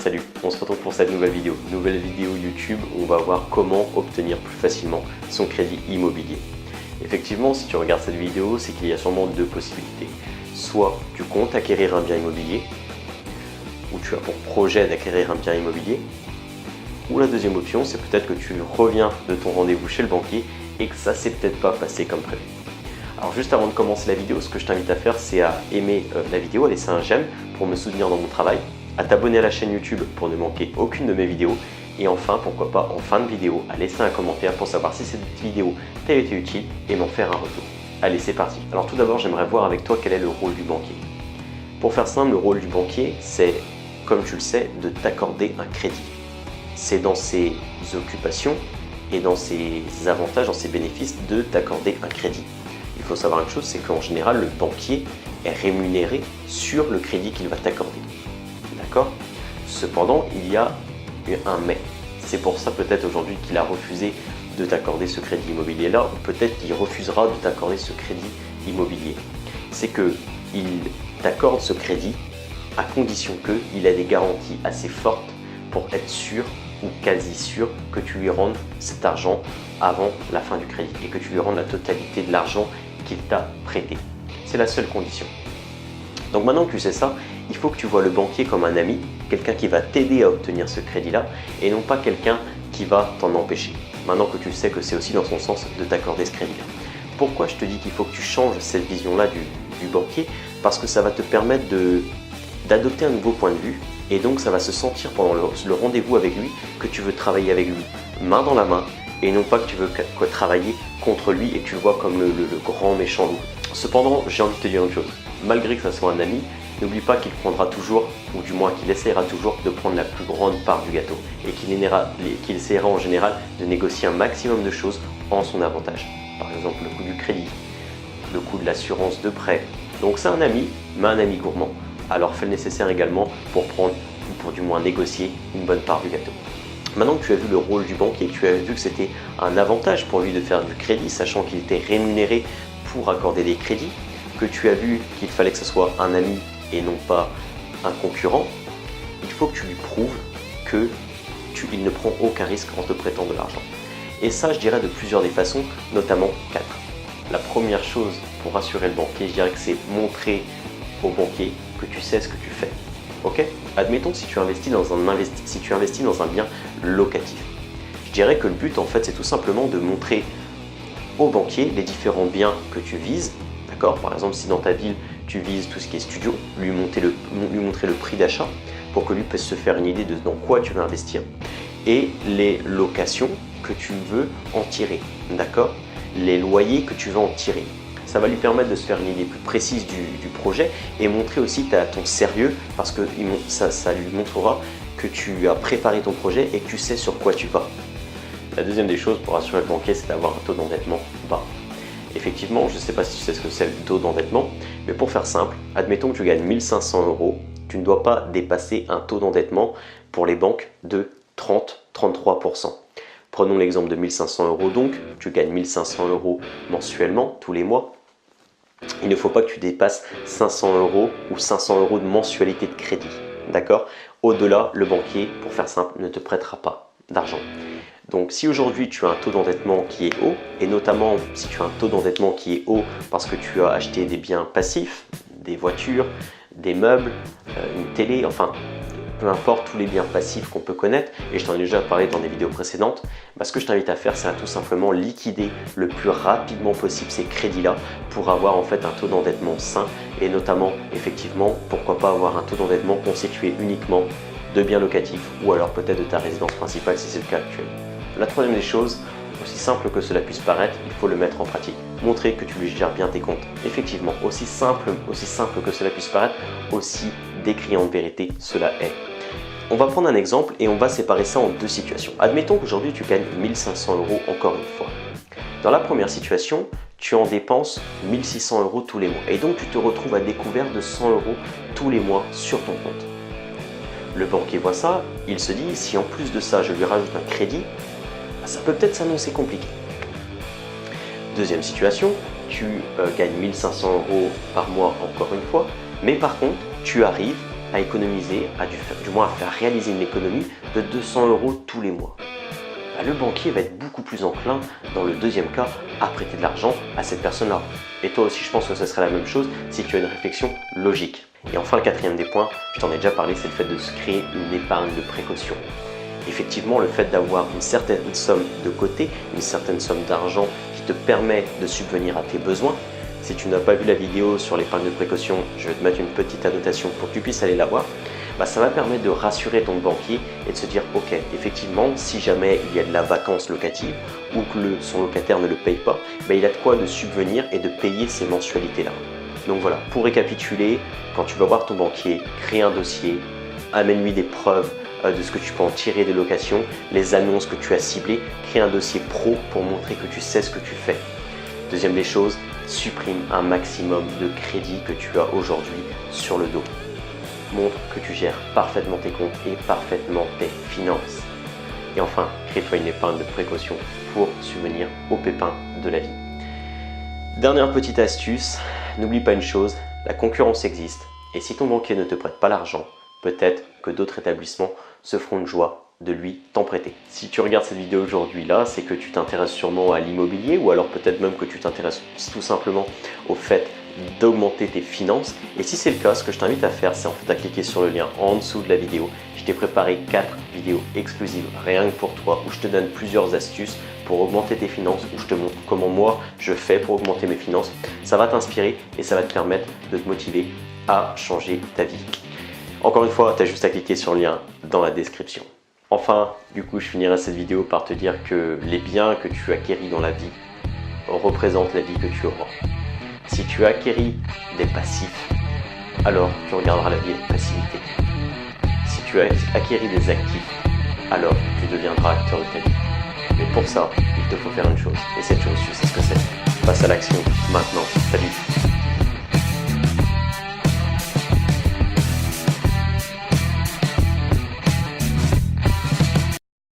Salut, on se retrouve pour cette nouvelle vidéo YouTube où on va voir comment obtenir plus facilement son crédit immobilier. Effectivement, si tu regardes cette vidéo, c'est qu'il y a sûrement deux possibilités. Soit tu comptes acquérir un bien immobilier, ou tu as pour projet d'acquérir un bien immobilier, ou la deuxième option, c'est peut-être que tu reviens de ton rendez-vous chez le banquier et que ça s'est peut-être pas passé comme prévu. Alors juste avant de commencer la vidéo, ce que je t'invite à faire, c'est à aimer la vidéo, à laisser un j'aime pour me soutenir dans mon travail, à t'abonner à la chaîne YouTube pour ne manquer aucune de mes vidéos, et enfin, pourquoi pas, en fin de vidéo, à laisser un commentaire pour savoir si cette vidéo t'a été utile et m'en faire un retour. Allez, c'est parti. Alors tout d'abord, j'aimerais voir avec toi quel est le rôle du banquier. Pour faire simple, le rôle du banquier, c'est, comme tu le sais, de t'accorder un crédit. C'est dans ses occupations et dans ses avantages, dans ses bénéfices, de t'accorder un crédit. Il faut savoir une chose, c'est qu'en général, le banquier est rémunéré sur le crédit qu'il va t'accorder. D'accord ? Cependant, il y a un mais. C'est pour ça peut-être aujourd'hui qu'il a refusé de t'accorder ce crédit immobilier-là, ou peut-être qu'il refusera de t'accorder ce crédit immobilier. C'est qu'il t'accorde ce crédit à condition qu'il ait des garanties assez fortes pour être sûr ou quasi sûr que tu lui rendes cet argent avant la fin du crédit et que tu lui rendes la totalité de l'argent qu'il t'a prêté. C'est la seule condition. Donc maintenant que tu sais ça, il faut que tu vois le banquier comme un ami, quelqu'un qui va t'aider à obtenir ce crédit-là et non pas quelqu'un qui va t'en empêcher. Maintenant que tu sais que c'est aussi dans son sens de t'accorder ce crédit-là. Pourquoi je te dis qu'il faut que tu changes cette vision-là du banquier? Parce que ça va te permettre d'adopter un nouveau point de vue et donc ça va se sentir pendant le rendez-vous avec lui que tu veux travailler avec lui main dans la main et non pas que tu veux travailler contre lui et que tu le vois comme le grand méchant loup. Cependant, j'ai envie de te dire une chose, malgré que ça soit un ami, n'oublie pas qu'il prendra toujours, ou du moins qu'il essaiera toujours de prendre la plus grande part du gâteau et qu'il essaiera en général de négocier un maximum de choses en son avantage. Par exemple le coût du crédit, le coût de l'assurance de prêt. Donc c'est un ami, mais un ami gourmand. Alors fais le nécessaire également pour prendre, ou pour du moins négocier une bonne part du gâteau. Maintenant que tu as vu le rôle du banquier, que tu as vu que c'était un avantage pour lui de faire du crédit, sachant qu'il était rémunéré pour accorder des crédits, que tu as vu qu'il fallait que ce soit un ami et non pas un concurrent, il faut que tu lui prouves qu'il ne prend aucun risque en te prêtant de l'argent. Et ça, je dirais de plusieurs des façons, notamment 4. La première chose pour rassurer le banquier, je dirais que c'est montrer au banquier que tu sais ce que tu fais. Ok ? Admettons si tu investis dans un bien locatif. Je dirais que le but en fait c'est tout simplement de montrer au banquier les différents biens que tu vises. D'accord ? Par exemple si dans ta ville tu vises tout ce qui est studio, lui montrer le prix d'achat pour que lui puisse se faire une idée de dans quoi tu veux investir et les locations que tu veux en tirer. D'accord ? Les loyers que tu veux en tirer. Ça va lui permettre de se faire une idée plus précise du projet et montrer aussi ton sérieux parce que ça lui montrera que tu as préparé ton projet et que tu sais sur quoi tu vas. La deuxième des choses pour assurer le banquier, c'est d'avoir un taux d'endettement bas. Effectivement, je ne sais pas si tu sais ce que c'est le taux d'endettement, mais pour faire simple, admettons que tu gagnes 1 500 €, tu ne dois pas dépasser un taux d'endettement pour les banques de 30-33%. Prenons l'exemple de 1 500 € donc, tu gagnes 1 500 € mensuellement, tous les mois. Il ne faut pas que tu dépasses 500 € ou 500 € de mensualité de crédit. D'accord ? Au-delà, le banquier, pour faire simple, ne te prêtera pas d'argent. Donc si aujourd'hui tu as un taux d'endettement qui est haut, et notamment si tu as un taux d'endettement qui est haut parce que tu as acheté des biens passifs, des voitures, des meubles, une télé, enfin peu importe tous les biens passifs qu'on peut connaître, et je t'en ai déjà parlé dans des vidéos précédentes, ce que je t'invite à faire, c'est à tout simplement liquider le plus rapidement possible ces crédits-là pour avoir en fait un taux d'endettement sain et notamment, effectivement, pourquoi pas avoir un taux d'endettement constitué uniquement de biens locatifs ou alors peut-être de ta résidence principale si c'est le cas actuel. La troisième des choses, aussi simple que cela puisse paraître, il faut le mettre en pratique. Montrer que tu lui gères bien tes comptes. Effectivement, aussi simple que cela puisse paraître, aussi décriant de vérité cela est. On va prendre un exemple et on va séparer ça en deux situations. Admettons qu'aujourd'hui tu gagnes 1 500 € encore une fois. Dans la première situation, tu en dépenses 1 600 € tous les mois et donc tu te retrouves à découvert de 100 € tous les mois sur ton compte. Le banquier voit ça, il se dit si en plus de ça je lui rajoute un crédit, ça peut peut-être s'annoncer compliqué. Deuxième situation, tu gagnes 1 500 € par mois encore une fois, mais par contre tu arrives à économiser, du moins à faire réaliser une économie de 200 € tous les mois. Le banquier va être beaucoup plus enclin, dans le deuxième cas, à prêter de l'argent à cette personne-là. Et toi aussi, je pense que ce serait la même chose si tu as une réflexion logique. Et enfin, le quatrième des points, je t'en ai déjà parlé, c'est le fait de se créer une épargne de précaution. Effectivement, le fait d'avoir une certaine somme de côté, une certaine somme d'argent qui te permet de subvenir à tes besoins. Si tu n'as pas vu la vidéo sur l'épargne de précaution, je vais te mettre une petite annotation pour que tu puisses aller la voir. Ça va permettre de rassurer ton banquier et de se dire ok, effectivement, si jamais il y a de la vacance locative ou que son locataire ne le paye pas, il a de quoi de subvenir et de payer ces mensualités-là. Donc voilà, pour récapituler, quand tu vas voir ton banquier, crée un dossier, amène-lui des preuves de ce que tu peux en tirer des locations, les annonces que tu as ciblées, crée un dossier pro pour montrer que tu sais ce que tu fais. Deuxième des choses, supprime un maximum de crédits que tu as aujourd'hui sur le dos. Montre que tu gères parfaitement tes comptes et parfaitement tes finances. Et enfin, crée-toi une épargne de précaution pour subvenir aux pépins de la vie. Dernière petite astuce, n'oublie pas une chose, la concurrence existe et si ton banquier ne te prête pas l'argent, peut-être que d'autres établissements se feront une joie de lui t'en prêter. Si tu regardes cette vidéo aujourd'hui là, c'est que tu t'intéresses sûrement à l'immobilier ou alors peut-être même que tu t'intéresses tout simplement au fait d'augmenter tes finances. Et si c'est le cas, ce que je t'invite à faire, c'est en fait à cliquer sur le lien en dessous de la vidéo. Je t'ai préparé 4 vidéos exclusives rien que pour toi où je te donne plusieurs astuces pour augmenter tes finances, où je te montre comment moi je fais pour augmenter mes finances. Ça va t'inspirer et ça va te permettre de te motiver à changer ta vie. Encore une fois, tu as juste à cliquer sur le lien dans la description. Enfin, du coup, je finirai cette vidéo par te dire que les biens que tu acquéris dans la vie représentent la vie que tu auras. Si tu acquéris des passifs, alors tu regarderas la vie avec passivité. Si tu acquéris des actifs, alors tu deviendras acteur de ta vie. Mais pour ça, il te faut faire une chose. Et cette chose, tu sais ce que c'est. Passe à l'action maintenant. Salut!